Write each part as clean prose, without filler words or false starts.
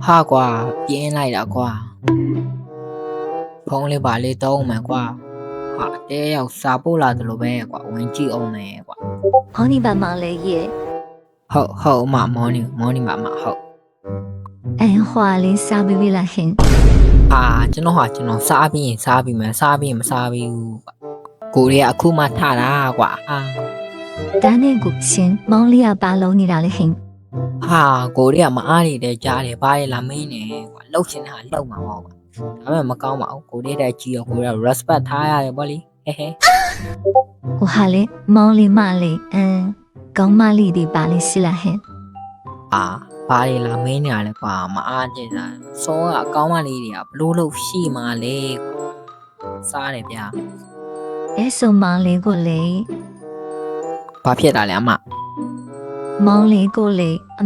ဟာကွာပြင်းလိုက်တာကွာဖုန်းလေးပါလေးတောင်းမယ်ကွာဟာတဲရောက်စာပို့လာတယ်လို့ပဲကွာဝင်ကြည့်အောင်မယ်ကွာ好，你帮忙了耶。ဟုတ်အမမော်နီမမဟုတ်哎，花里沙比比啦很。ဟာကျွန်တော်စားပြီးရင်စားပြီးမယ်စားပြီးရင်မစားပြီးဘူးကွာကိုရီးယားအခုမှထတာကွာ但那个先，忙里要把楼你拉的很。ဟာကိုရီးယားမအားရတဲ့ကြားတယ်ဘာလဲလာမင်းနေကွာလှုပ်ရှင်တာလှုပ်မှာပေါ့ကွာဒါပေမဲ့မကောင်းပါဘူးကိုရီးယားကြီးရောကိုရီးယား respect ထားရတယ်ဗောလေဟဲ我哈嘞，忙里马里，刚马里的把里洗啦很。အာဘာလဲလာမင်းနေရလဲကွာမအားကျင်တာစောကအကောင်းမလေးတွေကဘလို့လို့ရှိမှလဲကွာစားတယ်ဗျာ哎，说忙里过来，ဘာဖြစ်တာလဲအမ忙里过来，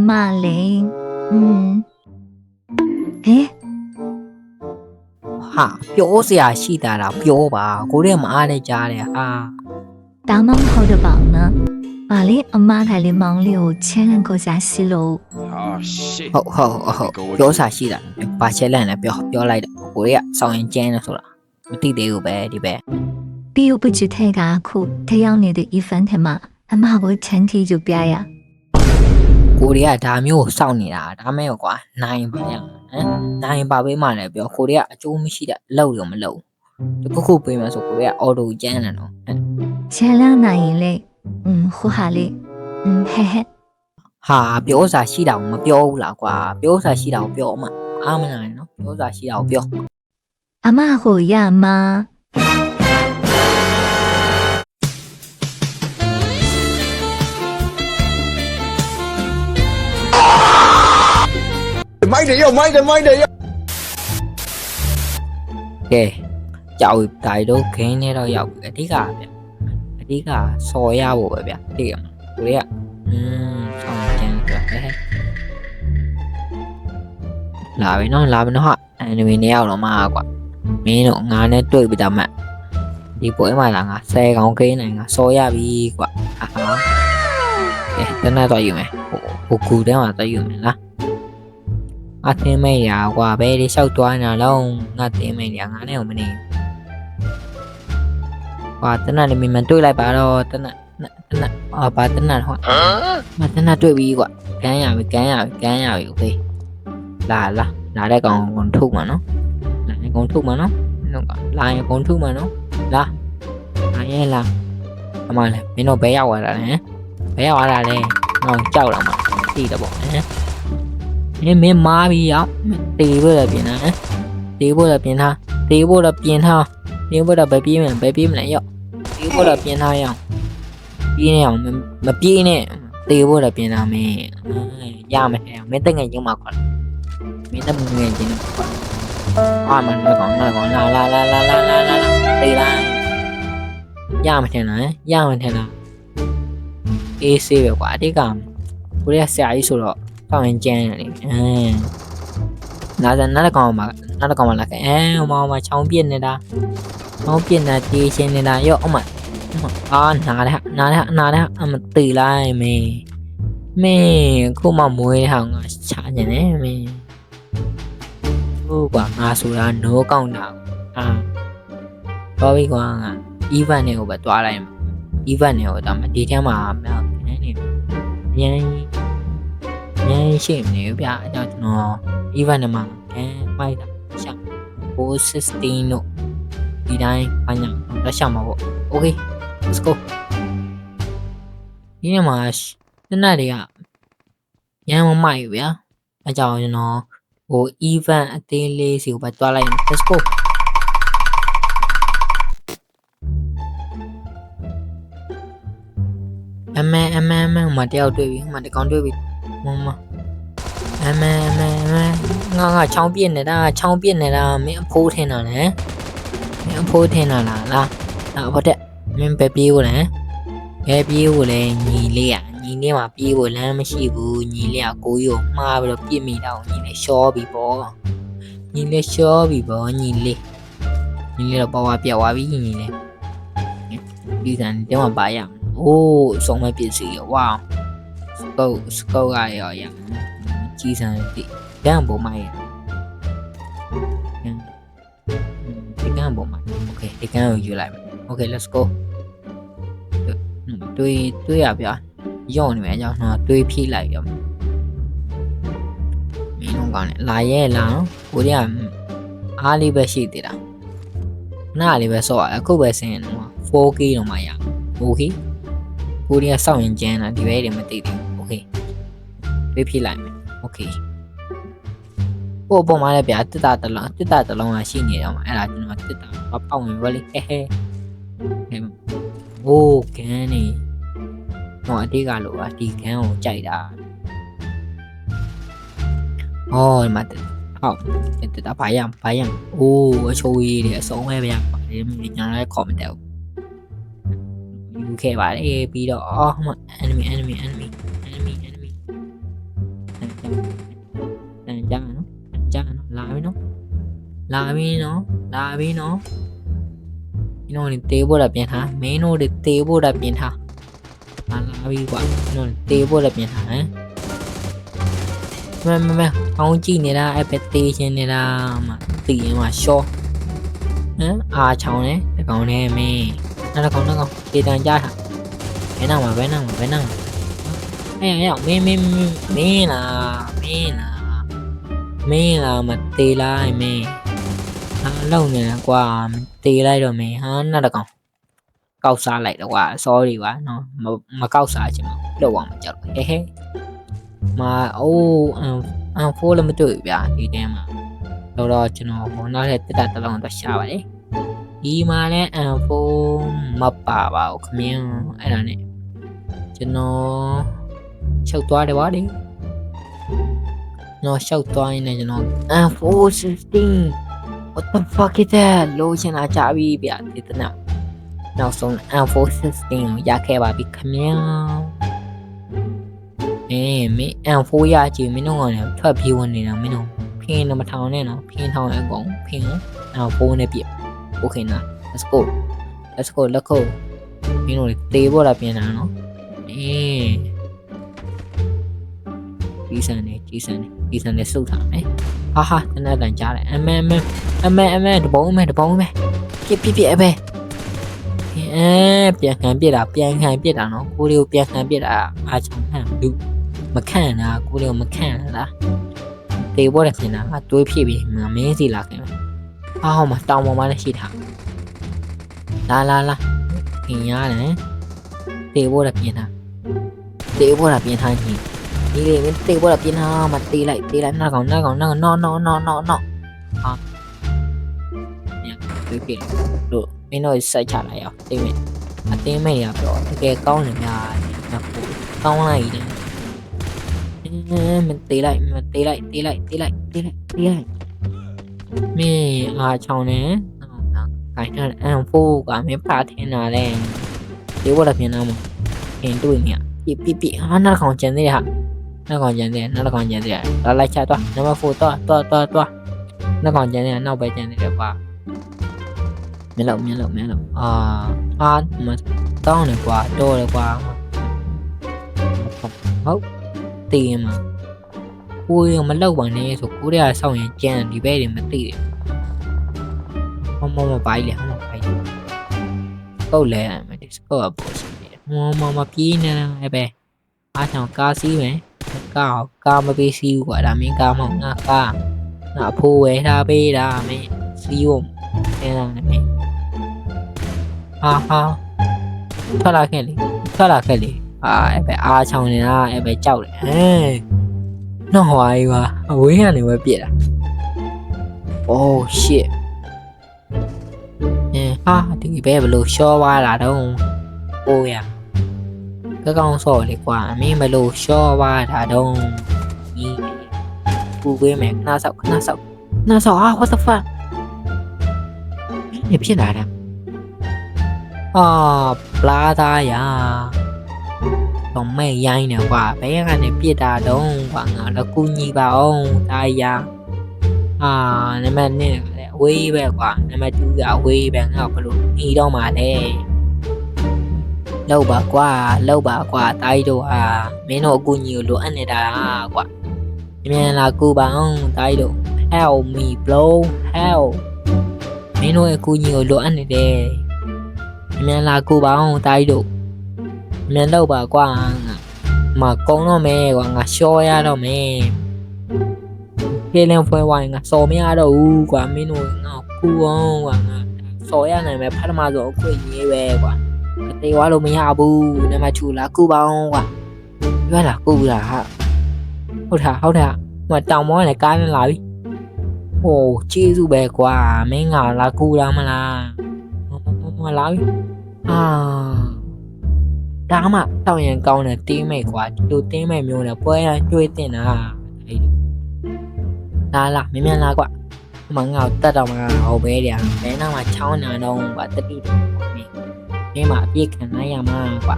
马里，哎，ဟာပြောစရာရှိတာလားပြောပါကိုရီးယားမအားတဲ့ကြားတယ်ဟာ大忙好的帮呢，把里阿妈台里忙里有千人国家洗楼。Oh shit ဟုတ်ပြောစာရှိတာဘာချက်လန့်လဲပြောလိုက်တော့ကိုရီးယားစောင်းရင်ကျန်းတယ်ဆိုတာမသိသေးဘူးပဲဒီပဲ比如不知太嘎苦，太阳你的一分天嘛，阿妈我前提就别呀。ကိုရီးယားဒါမျိုးကိုစောင့်နေတာဒါမဲ့ရောကွာနိုင်ပါရဟမ်နိုင်ပါပေးမှလည်းပြောကိုရီးယားအကျိုးမရှိတဲ့လောက်ရောမလောက်တခုပေးမှဆိုကိုရီးယားအော်တိုကျန်းတယ်နော်前两那一类，胡哈嘞，嘿嘿。ဟာပြောစာရှိတာကိုမပြောဘူးလားကွာပြောစာရှိတာကိုပြောမှအားမနိုင်နော်ပြောစာရှိတာကိုပြော阿妈好呀妈。မိုက်တယ်ရောကဲကြောက်တိုင်တော့ခင်းနေတော့ရောက်ပြီအဓိကစော်ရဖို့ပဲဗျသိရမလားကိုရီးယားဆောင်းကျန်းကြဟဲ့လာပြီနော်ဟာanyway နေရောက်တော့မှာကွာမင်းတို့ငါနဲ့တွေ့ပြီတော့မှဒီပွဲမှာလာငါ10កောင်ခင်းနေငါစော်ရပြီကွာဟာကဲတနက်တော့ယူမယ်ဟိုကူတန်းမှာတော့ယူမယ်လားအသင်းမိတ်ရာကွာဘယ်ဒီလျှောက်သွားနေတာလုံးငါတင်းမိတ်ရာငါနဲ့ကိုမနေကွာတနက်လေးမင်းတွေ့လိုက်ပါတော့တနက်ဘာတနက်ဟောမတနက်တွေ့ပြီကွာကန်းရပြီโอเคလာတဲ့ကောင်ကုန်ထုတ်မှာနော်လာရင်ကုန်ထုတ်မှာနော်လာရဲလာအမလည်းမင်းတို့ဘယ်ရောက်လာတာလဲဘယ်ရောက်လာတာလဲငေါကြောက်လာမှာသိတယ်ပေါ့မင်းမားပြီရောက်တေးဖို့လည်းပြင်ထားတေးဖို့လည်းဘယ်ပြေးမလဲရောက်တေးဖို့လည်းပြင်ထားရအောင်ပြေးနေအောင်မပြေးနဲ့တေးဖို့လည်းပြင်ထားမင်းရမယ်မင်းတက်ငယ်ချင်းမှာကွာမင်းတက်ငယ်ချင်းနဲ့ကွာအာမန်တော့ကောင်းလာတေးလိုက်ရမယ်ထင်လားအေးဆေးပဲကွာအတိတ်ကကိုရီးယားဆရာကြီးဆိုတော့တောင်းရင်ကျန်းတယ်နားကောင်မှာလာခဲ့မောင်မချောင်းပြစ်နေတာတေးရှင်းနေတာရော့အမအာနားတဲ့အမတေးလိုက်မင်းခုမှမွေးဟောင်းငါချာနေတယ်မင်းဟုတ်ကွာငါဆိုတာနိုးကောင်းတာတော့ပြီကွာငါ event တွေကိုပဲတွားလိုက်မှာ event တွေကိုတော့ဒီထဲမှာရန်ရှိနေဗျာအဲ့တော့ကျွန်တော် event မှာမိုက်တာရှောင်း416တို့ဒီတိုင်းဘာညာတော့ရှောင်းမှာပေါ့ okay let's go ဒီနေ့မှာတနက်တွေကရန်မမိုက်ဘူးဗျာအဲ့ကြောင့်ကျွန်တော်ဟို event အသေးလေးစီကိုပဲတွားလိုက် let's goအမမတယောက်တွေ့ပြီမတကောင်တွေ့ပြီမငါချောင်းပြစ်နေတာမင်းအဖိုးထင်တာလဲလားဟောတဲ့မင်းပဲပြေးဖို့လဲညီလေးမှာပြေးဖို့လမ်းမရှိဘူးညီလေးကကိုကြီးကိုမှားပြီးတော့ပြစ်မိတာကိုညီလေးရှော့ပြီပေါ့ညီလေးတော့ပေါ်ပြတ်သွားပြီညီလေးဒီစံတဲမှာပါရโอ้ส่งมาเปลี่ยนสีว้าวสกูก็ရရကြီးစံတိ Gan bộ mày cái gan bộ mày ok cái gan ở dưới lại ok let's go tôi à bây giờ này mẹ cho nó tôi phi lại rồi mình không còn lại vậy là của đi Ali về xịt thì đã na đi về sỏi cô về sen mà 4K rồi mày à ok của đi sau những chén là đi về để mà tịt ok tôi phi lại mày ok bộ mà lại bây giờ tất cả là xin nhỉ mà ai là chúng nó tất cả bắt ông mình vào đi he ô cái này mọi đi gà lụa đi kéo chạy đã ôi mà không tự ta phải nhầm ô chui để số em nhầm để mình nhận lại comment đều ok bạn ấy bị đó mà enemy cha nó lại với nó nó đi tiêu bộ đập nhện hả mấy nó đi tiêu bộ đập nhện hả là vì quả nó tiêu bộ đập nhện hả mẹ không chi này ra FPT trên này ra mà tỷ mà show à cháu này còn này mẹ nó còn đi tàn trai hả cái nào mà mẹ là mà tì lại mẹ lâu này qua tì lại rồi mẹ nó là còn câu xa lại là quá sorry quá nó mà câu xa chứ mà đâu còn chật he mà ô phố là mới tuổi vậy thì em mà đâu đó cho nó là tất cả tất lòng tất sao vậy đi mà nè phố mập bà bảo miếng ai là nè cho nó sâu toa để bỏ đi nó sâu toa này cho nó phố sixteen what the fuck is that lôi cho nó trả bi bị thì thế nào nào xong phố sixteen giá khe bà bị miếng mấy phố giá chỉ mấy nó ngồi này thoát phiêu này là mấy nó phiên nó mà thao này nó phiên thao này cũng phiên phố này bị ok nào let's go mấy nó tê bộ là phiên nào nó chỉ sang này sưu thảm ấy ha thế này đàn trả lại em được bóng mẹ kia mẹ biển hàng biết là nó cô điều biển hàng biết là trong hàng đúng mà khăn là cô điều mà khăn là tê bộ là thế nào tôi bị mà mấy gì là cái mà tao mà nó chỉ thẳng la thì nhá này tê bộ là biển hàng gì đi đến tê bộ là biển hàng mà tê lại nó còn nó tôi bị được mấy nơi sẽ trả lại à tên mày à rồi cái con này là con này mình tí lại mẹ chồng nè cái này ăn phu cả mấy bà thế nào đây nếu có đặc biệt nào mà hiện tôi nhỉ bị nó còn chân đây hả nó còn chân đây nó lại cha toa nó mà phu toa nó còn chân đây nó bay chân đây qua miễn lộng mà to này quá đô này quá hốc tiền mà ui mà lâu bằng này thuộc cú đây sau này chen đi về để mà tiền không mà bay liền câu lệ mà disco ở bộ mà pi nè em bé thằng ca sĩ mày ca mà pi siêu gọi là miếng ca mỏng ca là phu ấy ra bê ra mày siêu thế là mày thoát ra cái gì em phải xong này ra em phải chậu này nó hoài quá ui này mới biết oh shit thì bé lùi cho qua là đâu ôi à cái con sổ này quả mấy mà lùi cho qua là đâu với mẹ nó sợ what the fuck em biết là plata ya còn mấy dây nè quả bé anh này biết là đâu quả là cu nhi vào tay ya này mà nè quy về quả này mà chú gạo quy bạn học luôn đi đâu mà thế lâu bà qua tay đồ mấy nó cu nhiều luôn anh này đã quả မြန်လာကူပါအောင်တိုင်းတို့ help me bro help မင်းတို့ရဲ့ကူညီကိုလိုအပ်နေတယ်မြန်လာကူပါအောင်တိုင်းတို့မြန်တော့ပါကွာမကုန်းတော့မယ်ကွာငါရှော့ရတော့မယ်ပြေးလင်းဖွဲဝိုင်းငါစော်မရတော့ဘူးကွာမင်းတို့ငါကူအောင်ကွာငါစော်ရနိုင်မယ်ဖတ်မှာဆိုအခွင့်ကြီးပဲကွာအသေးွားလို့မရဘူးနမချူလာကူပါအောင်ကွာရွာလာကူလာဟာဟုတ်တာမတောင်မောင်းလည်းကားနဲ့လာပြီဟိုကျေးဇူးပဲကွာမင်းငါလာကူလာမလားမလာပြီဒါမှတောင်ရင်ကောင်းတဲ့တင်းမိတ်ကွာဒီလိုတင်းမိတ်မျိုးနဲ့ပွဲရကျွေးတင်တာအဲ့ဒီလာမြန်လာကွာမငါ့တက်တော့မှာဟောပဲတဲ့ဘဲနာမှာချောင်းနာတော့ကွာတတိတော့မင်းမအပြည့်ခံနိုင်ရမှာကွာ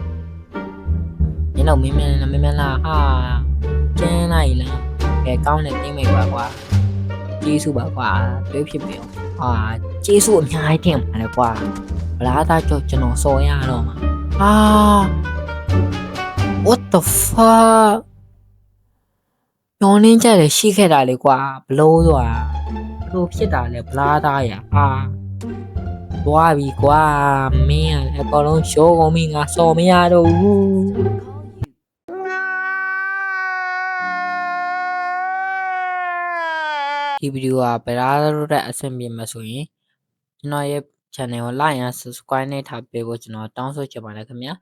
မင်းတော့မြန်လာဟာကျန်းလိုက်လားကဲကောင်းတဲ့တင်းမိတ်ကွာကျေးဇူးပါကွာတွေးဖြစ်ပြီကျေးဇူးအများကြီးတင်ပါတယ်ကွာဗလားသားကြောကျွန်တော်စော်ရတော့မှာwhat the fuck ညောင်းနေကြတယ်ရှိခဲ့တာလေကွာဘလို့ဆိုတာဘလို့ဖြစ်တာလဲဗလားသားရတွားပြီကွာမင်းအပေါ်လုံးရှိုးကုန်ပြီငါစော်မရတော့ဘူးဒီဗီဒီယိုကဗလားတို့တဲ့အဆင်ပြေမှာဆိုရင်ကျွန်တော်ရဲ့ channel ကို like and subscribe နဲ့ထားပေးဖို့ကျွန်တော်တောင်းဆိုချင်ပါတယ်ခင်ဗျာ